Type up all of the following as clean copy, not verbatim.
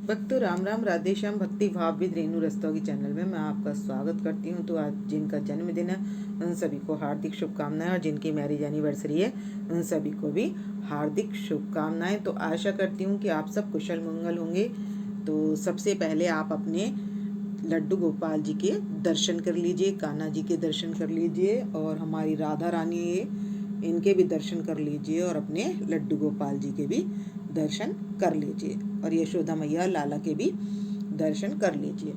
भक्तों राम राम, राधे श्याम। भक्ति भाव विद रेणु रस्तोगी चैनल में मैं आपका स्वागत करती हूं। तो आज जिनका जन्मदिन है उन सभी को हार्दिक शुभकामनाएं, और जिनकी मैरिज एनिवर्सरी है उन सभी को भी हार्दिक शुभकामनाएं। तो आशा करती हूं कि आप सब कुशल मंगल होंगे। तो सबसे पहले आप अपने लड्डू गोपाल जी के दर्शन कर लीजिए, कान्हा जी के दर्शन कर लीजिए, और हमारी राधा रानी इनके भी दर्शन कर लीजिए, और अपने लड्डू गोपाल जी के भी दर्शन कर लीजिए, और यशोदा मैया लाला के भी दर्शन कर लीजिए।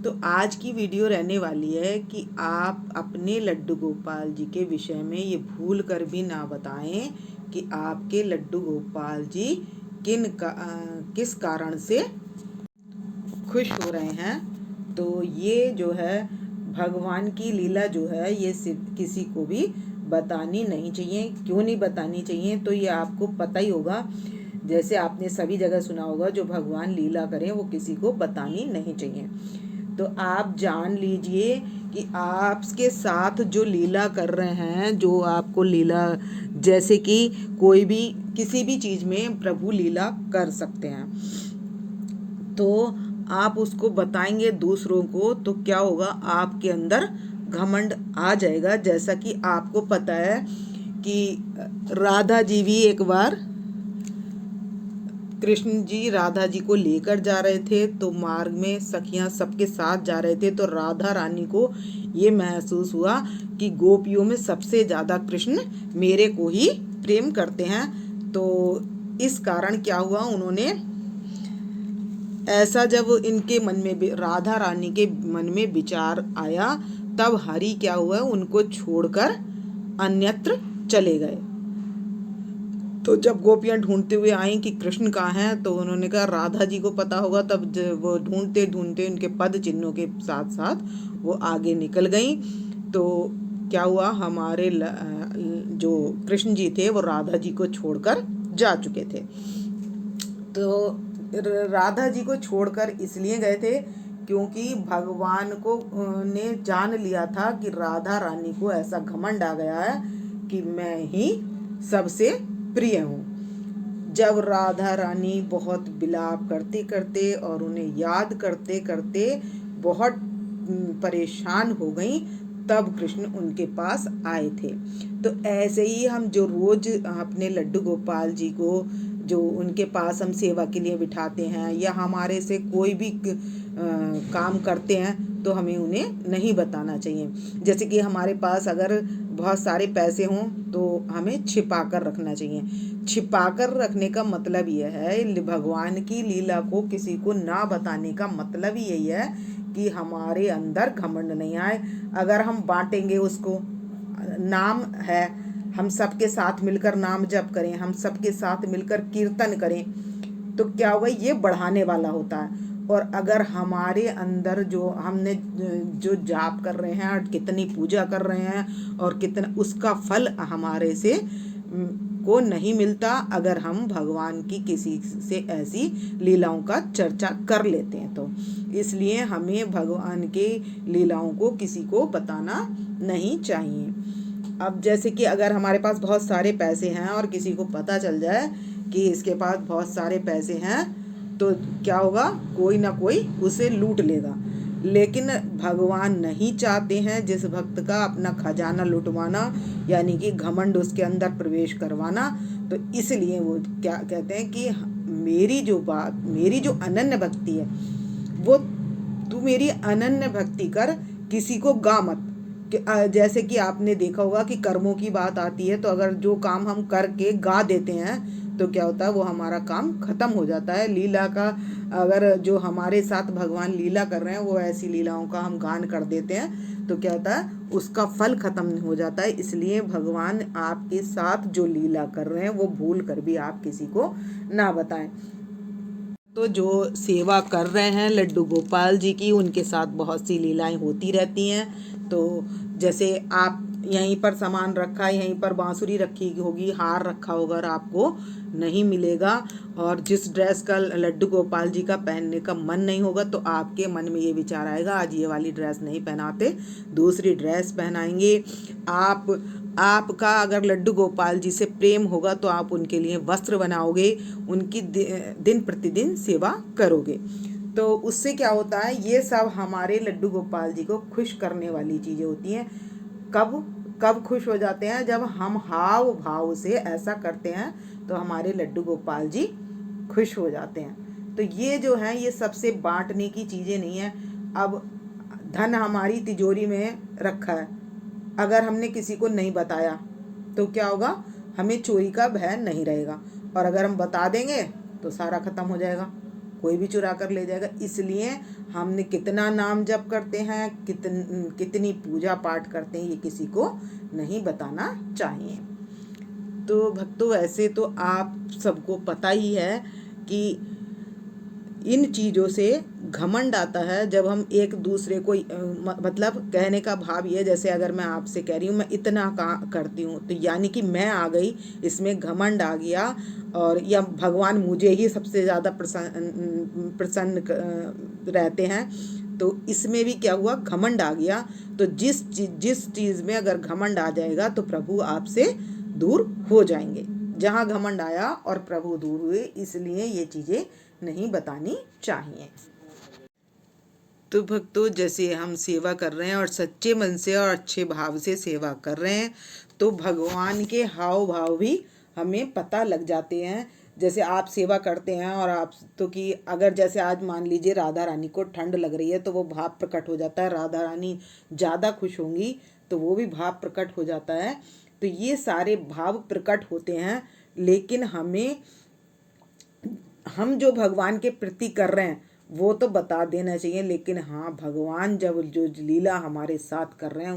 तो आज की वीडियो रहने वाली है कि आप अपने लड्डू गोपाल जी के विषय में ये भूल कर भी ना बताएं कि आपके लड्डू गोपाल जी किस कारण से खुश हो रहे हैं। तो ये जो है भगवान की लीला जो है ये किसी को भी बतानी नहीं चाहिए। क्यों नहीं बतानी चाहिए? तो ये आपको पता ही होगा, जैसे आपने सभी जगह सुना होगा, जो भगवान लीला करें वो किसी को बतानी नहीं चाहिए। तो आप जान लीजिए कि आपके साथ जो लीला कर रहे हैं, जो आपको लीला, जैसे कि कोई भी किसी भी चीज में प्रभु लीला कर सकते हैं, तो आप उसको बताएंगे दूसरों को तो क्या होगा, आपके अंदर घमंड आ जाएगा। जैसा कि आपको पता है कि राधा जी भी एक बार, कृष्ण जी राधा जी को लेकर जा रहे थे, तो मार्ग में सखियां सबके साथ जा रहे थे, तो राधा रानी को ये महसूस हुआ कि गोपियों में सबसे ज्यादा कृष्ण मेरे को ही प्रेम करते हैं। तो इस कारण क्या हुआ, उन्होंने ऐसा जब इनके मन में, राधा रानी के मन में विचार आया, तब हरि क्या हुआ, उनको छोड़कर अन्यत्र चले गए। तो जब गोपियां ढूंढते हुए आई कि कृष्ण कहाँ हैं, तो उन्होंने कहा राधा जी को पता होगा। तब वो ढूंढते ढूंढते उनके पद चिन्हों के साथ साथ वो आगे निकल गई। तो क्या हुआ, हमारे जो कृष्ण जी थे वो राधा जी को छोड़कर जा चुके थे। तो राधा जी को छोड़कर इसलिए गए थे क्योंकि भगवान को ने जान लिया था कि राधा रानी को ऐसा घमंड आ गया है कि मैं ही सबसे प्रिय हूँ। जब राधा रानी बहुत विलाप करते करते और उन्हें याद करते करते बहुत परेशान हो गई, तब कृष्ण उनके पास आए थे। तो ऐसे ही हम जो रोज अपने लड्डू गोपाल जी को, जो उनके पास हम सेवा के लिए बिठाते हैं, या हमारे से कोई भी काम करते हैं, तो हमें उन्हें नहीं बताना चाहिए। जैसे कि हमारे पास अगर बहुत सारे पैसे हों तो हमें छिपा कर रखना चाहिए। छिपा कर रखने का मतलब यह है, भगवान की लीला को किसी को ना बताने का मतलब ही यही है कि हमारे अंदर घमंड नहीं आए। अगर हम बांटेंगे उसको, नाम है, हम सबके साथ मिलकर नाम जप करें, हम सबके साथ मिलकर कीर्तन करें, तो क्या होगा, ये बढ़ाने वाला होता है। और अगर हमारे अंदर जो हमने जो जाप कर रहे हैं और कितनी पूजा कर रहे हैं और कितना उसका फल हमारे से को नहीं मिलता, अगर हम भगवान की किसी से ऐसी लीलाओं का चर्चा कर लेते हैं, तो इसलिए हमें भगवान के लीलाओं को किसी को बताना नहीं चाहिए। अब जैसे कि अगर हमारे पास बहुत सारे पैसे हैं और किसी को पता चल जाए कि इसके पास बहुत सारे पैसे हैं, तो क्या होगा, कोई ना कोई उसे लूट लेगा। लेकिन भगवान नहीं चाहते हैं जिस भक्त का अपना खजाना लुटवाना, यानी कि घमंड उसके अंदर प्रवेश करवाना। तो इसलिए वो क्या कहते हैं कि मेरी जो अनन्य भक्ति है, वो तू मेरी अनन्य भक्ति कर, किसी को गा मत। जैसे कि आपने देखा होगा कि कर्मों की बात आती है, तो अगर जो काम हम करके गा देते हैं तो क्या होता है, वो हमारा काम खत्म हो जाता है। लीला का, अगर जो हमारे साथ भगवान लीला कर रहे हैं वो ऐसी लीलाओं का हम गान कर देते हैं, तो क्या होता है, उसका फल खत्म हो जाता है। इसलिए भगवान आपके साथ जो लीला कर रहे हैं वो भूल कर भी आप किसी को ना बताएं। तो जो सेवा कर रहे हैं लड्डू गोपाल जी की, उनके साथ बहुत सी लीलाएं होती रहती हैं। तो जैसे आप यहीं पर सामान रखा है, यहीं पर बांसुरी रखी होगी, हार रखा होगा, और आपको नहीं मिलेगा, और जिस ड्रेस का लड्डू गोपाल जी का पहनने का मन नहीं होगा, तो आपके मन में ये विचार आएगा आज ये वाली ड्रेस नहीं पहनाते, दूसरी ड्रेस पहनाएंगे। आप आपका अगर लड्डू गोपाल जी से प्रेम होगा तो आप उनके लिए वस्त्र बनाओगे, उनकी दिन प्रतिदिन सेवा करोगे। तो उससे क्या होता है, ये सब हमारे लड्डू गोपाल जी को खुश करने वाली चीज़ें होती हैं। कब कब खुश हो जाते हैं, जब हम हाव भाव से ऐसा करते हैं तो हमारे लड्डू गोपाल जी खुश हो जाते हैं। तो ये जो है ये सबसे बांटने की चीज़ें नहीं है। अब धन हमारी तिजोरी में रखा है, अगर हमने किसी को नहीं बताया तो क्या होगा, हमें चोरी का भय नहीं रहेगा, और अगर हम बता देंगे तो सारा खत्म हो जाएगा, कोई भी चुरा कर ले जाएगा। इसलिए हमने कितना नाम जप करते हैं, कितनी पूजा पाठ करते हैं, ये किसी को नहीं बताना चाहिए। तो भक्तों, ऐसे तो आप सबको पता ही है कि इन चीज़ों से घमंड आता है जब हम एक दूसरे को मतलब कहने का भाव ये, जैसे अगर मैं आपसे कह रही हूँ मैं इतना करती हूँ, तो यानी कि मैं आ गई, इसमें घमंड आ गया, और या भगवान मुझे ही सबसे ज़्यादा प्रसन्न रहते हैं, तो इसमें भी क्या हुआ, घमंड आ गया। तो जिस चीज़ में अगर घमंड आ जाएगा तो प्रभु आपसे दूर हो जाएंगे। जहाँ घमंड आया और प्रभु दूर हुए, इसलिए ये चीज़ें नहीं बतानी चाहिए। तो भक्तों, जैसे हम सेवा कर रहे हैं और सच्चे मन से और अच्छे भाव से सेवा कर रहे हैं, तो भगवान के हाव भाव भी हमें पता लग जाते हैं। जैसे आप सेवा करते हैं और आप तो कि अगर जैसे आज मान लीजिए राधा रानी को ठंड लग रही है तो वो भाव प्रकट हो जाता है, राधा रानी ज़्यादा खुश होंगी तो वो भी भाव प्रकट हो जाता है। तो ये सारे भाव प्रकट होते हैं, लेकिन हम जो भगवान के प्रति कर रहे हैं वो तो बता देना चाहिए, लेकिन हाँ, भगवान जब जो लीला हमारे साथ कर रहे हैं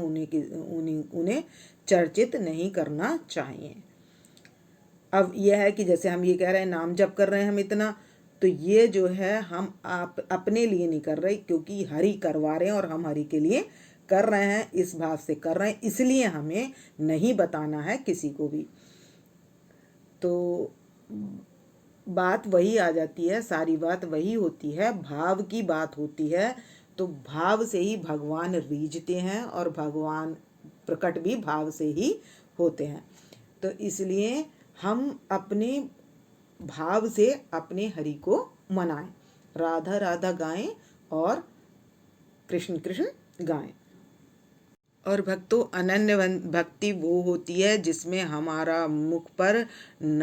उन्हें चर्चित नहीं करना चाहिए। अब यह है कि जैसे हम ये कह रहे हैं नाम जप कर रहे हैं हम इतना, तो ये जो है हम आप अपने लिए नहीं कर रहे, क्योंकि हरि करवा रहे हैं और हम हरि के लिए कर रहे हैं, इस भाव से कर रहे हैं, इसलिए हमें नहीं बताना है किसी को भी। तो बात वही आ जाती है, सारी बात वही होती है, भाव की बात होती है। तो भाव से ही भगवान रीझते हैं और भगवान प्रकट भी भाव से ही होते हैं। तो इसलिए हम अपने भाव से अपने हरि को मनाएं, राधा राधा गाएं और कृष्ण कृष्ण गाएं। और भक्तों, अनन्य भक्ति वो होती है जिसमें हमारा मुख पर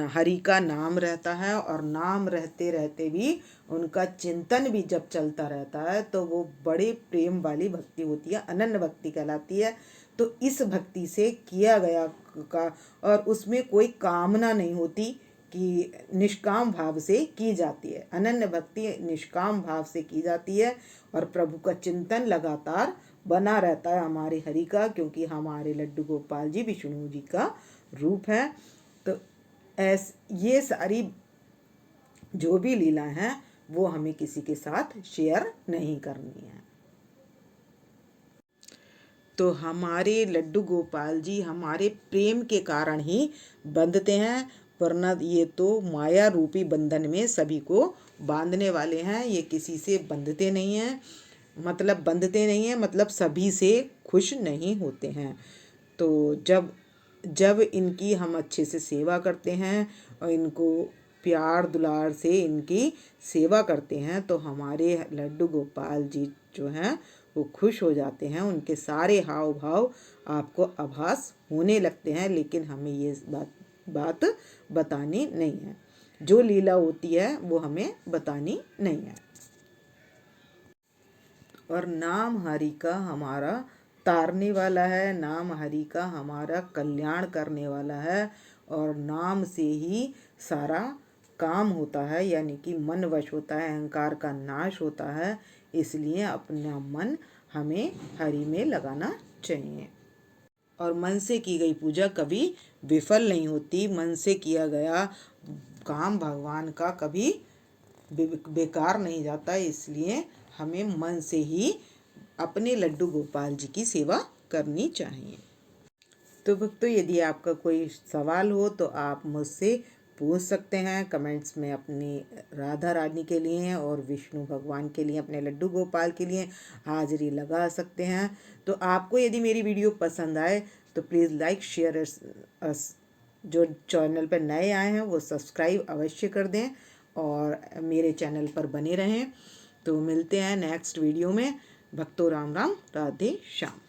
हरि का नाम रहता है, और नाम रहते रहते भी उनका चिंतन भी जब चलता रहता है, तो वो बड़े प्रेम वाली भक्ति होती है, अनन्य भक्ति कहलाती है। तो इस भक्ति से किया गया का, और उसमें कोई कामना नहीं होती, कि निष्काम भाव से की जाती है। अनन्य भक्ति निष्काम भाव से की जाती है, और प्रभु का चिंतन लगातार बना रहता है हमारे हरि का, क्योंकि हमारे लड्डू गोपाल जी विष्णु जी का रूप है। तो ये सारी जो भी लीला हैं वो हमें किसी के साथ शेयर नहीं करनी है। तो हमारे लड्डू गोपाल जी हमारे प्रेम के कारण ही बंधते हैं, वरना ये तो माया रूपी बंधन में सभी को बांधने वाले हैं, ये किसी से बंधते नहीं हैं। मतलब बंधते नहीं हैं, मतलब सभी से खुश नहीं होते हैं। तो जब इनकी हम अच्छे से सेवा करते हैं और इनको प्यार दुलार से इनकी सेवा करते हैं, तो हमारे लड्डू गोपाल जी जो हैं वो खुश हो जाते हैं, उनके सारे हाव भाव आपको आभास होने लगते हैं। लेकिन हमें ये बात बतानी नहीं है, जो लीला होती है वो हमें बतानी नहीं है। और नाम हरि का हमारा तारने वाला है, नाम हरि का हमारा कल्याण करने वाला है, और नाम से ही सारा काम होता है, यानी कि मन वश होता है, अहंकार का नाश होता है। इसलिए अपना मन हमें हरि में लगाना चाहिए। और मन से की गई पूजा कभी विफल नहीं होती, मन से किया गया काम भगवान का कभी बेकार नहीं जाता। इसलिए हमें मन से ही अपने लड्डू गोपाल जी की सेवा करनी चाहिए। तो भक्तों, यदि आपका कोई सवाल हो तो आप मुझसे पूछ सकते हैं कमेंट्स में, अपनी राधा रानी के लिए और विष्णु भगवान के लिए, अपने लड्डू गोपाल के लिए हाजिरी लगा सकते हैं। तो आपको यदि मेरी वीडियो पसंद आए तो प्लीज़ लाइक शेयर अस, जो चैनल पर नए आए हैं वो सब्सक्राइब अवश्य कर दें और मेरे चैनल पर बने रहें। तो मिलते हैं नेक्स्ट वीडियो में। भक्तों राम राम, राधे श्याम।